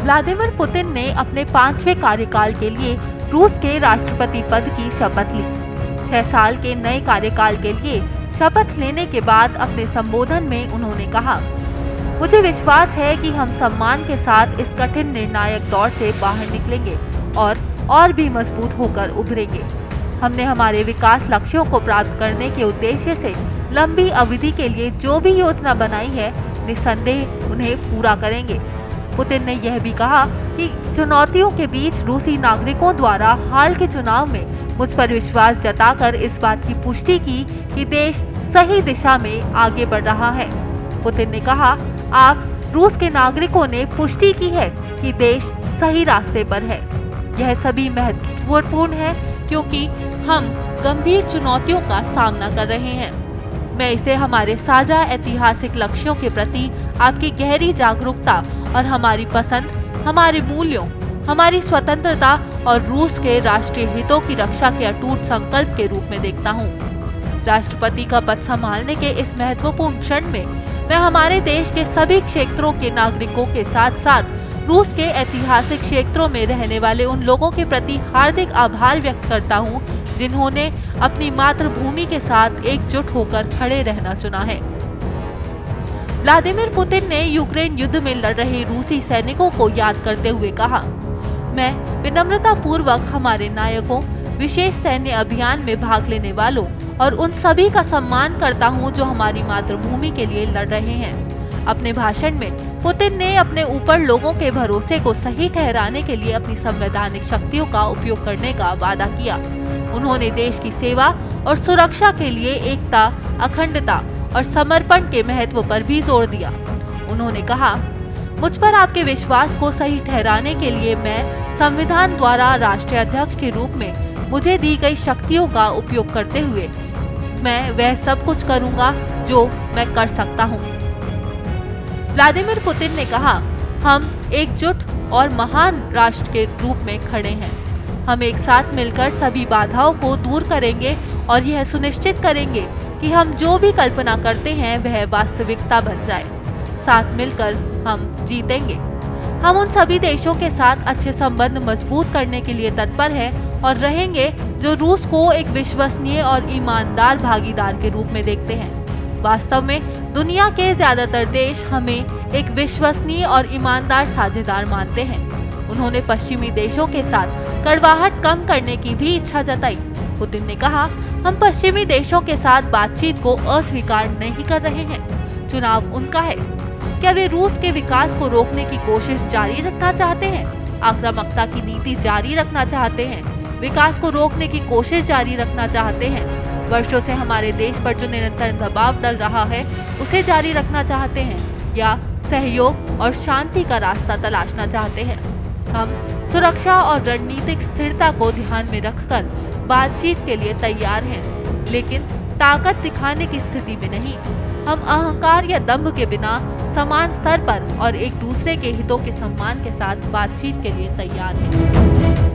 Vladimir Putin ने अपने 5वें कार्यकाल के लिए रूस के राष्ट्रपति पद की शपथ ली। 6 साल के नए कार्यकाल के लिए शपथ लेने के बाद अपने संबोधन में उन्होंने कहा, मुझे विश्वास है कि हम सम्मान के साथ इस कठिन निर्णायक दौर से बाहर निकलेंगे और भी मजबूत होकर उभरेंगे। हमने हमारे विकास लक्ष्यों को प्राप्त करने के उद्देश्य से लंबी अवधि के लिए जो भी योजना बनाई है, निस्संदेह उन्हें पूरा करेंगे। पुतिन ने यह भी कहा कि चुनौतियों के बीच रूसी नागरिकों द्वारा हाल के चुनाव में मुझ पर विश्वास जताकर इस बात की पुष्टि की कि देश सही दिशा में आगे बढ़ रहा है। पुतिन ने कहा, आप रूस के नागरिकों ने पुष्टि की है कि देश सही रास्ते पर है। यह सभी महत्वपूर्ण है क्योंकि हम गंभीर चुनौतियों का सामना कर रहे हैं। मैं इसे हमारे साझा ऐतिहासिक लक्ष्यों के प्रति आपकी गहरी जागरूकता और हमारी पसंद, हमारे मूल्यों, हमारी स्वतंत्रता और रूस के राष्ट्रीय हितों की रक्षा के अटूट संकल्प के रूप में देखता हूँ। राष्ट्रपति का पद संभालने के इस महत्वपूर्ण क्षण में मैं हमारे देश के सभी क्षेत्रों के नागरिकों के साथ साथ रूस के ऐतिहासिक क्षेत्रों में रहने वाले उन लोगों के प्रति हार्दिक आभार व्यक्त करता हूँ, जिन्होंने अपनी मातृभूमि के साथ एकजुट होकर खड़े रहना चुना है। व्लादिमीर पुतिन ने यूक्रेन युद्ध में लड़ रहे रूसी सैनिकों को याद करते हुए कहा, मैं विनम्रता पूर्वक हमारे नायकों, विशेष सैन्य अभियान में भाग लेने वालों और उन सभी का सम्मान करता हूं जो हमारी मातृभूमि के लिए लड़ रहे हैं। अपने भाषण में पुतिन ने अपने ऊपर लोगों के भरोसे को सही ठहराने के लिए अपनी संवैधानिक शक्तियों का उपयोग करने का वादा किया। उन्होंने देश की सेवा और सुरक्षा के लिए एकता, अखंडता और समर्पण के महत्व पर भी जोर दिया। उन्होंने कहा, मुझ पर आपके विश्वास को सही ठहराने के लिए मैं संविधान द्वारा राष्ट्रीय अध्यक्ष के रूप में मुझे दी गई शक्तियों का उपयोग करते हुए मैं वह सब कुछ करूंगा जो मैं कर सकता हूं। व्लादिमीर पुतिन ने कहा, हम एकजुट और महान राष्ट्र के रूप में खड़े हैं। हम एक साथ मिलकर सभी बाधाओं को दूर करेंगे और यह सुनिश्चित करेंगे कि हम जो भी कल्पना करते हैं वह वास्तविकता बन जाए। साथ मिलकर हम जीतेंगे। हम उन सभी देशों के साथ अच्छे संबंध मजबूत करने के लिए तत्पर हैं और रहेंगे जो रूस को एक विश्वसनीय और ईमानदार भागीदार के रूप में देखते हैं। वास्तव में दुनिया के ज्यादातर देश हमें एक विश्वसनीय और ईमानदार साझेदार मानते हैं। उन्होंने पश्चिमी देशों के साथ कड़वाहट कम करने की भी इच्छा जताई। पुतिन ने कहा, हम पश्चिमी देशों के साथ बातचीत को अस्वीकार नहीं कर रहे हैं। चुनाव उनका है। क्या वे रूस के विकास को रोकने की कोशिश जारी रखना चाहते हैं? आक्रामकता की नीति जारी रखना चाहते हैं? विकास को रोकने की कोशिश जारी रखना चाहते हैं? वर्षों से हमारे देश पर जो निरंतर दबाव डल रहा है उसे जारी रखना चाहते हैं या सहयोग और शांति का रास्ता तलाशना चाहते हैं? हम सुरक्षा और रणनीतिक स्थिरता को ध्यान में रखकर बातचीत के लिए तैयार हैं, लेकिन ताकत दिखाने की स्थिति में नहीं। हम अहंकार या दंभ के बिना समान स्तर पर और एक दूसरे के हितों के सम्मान के साथ बातचीत के लिए तैयार हैं।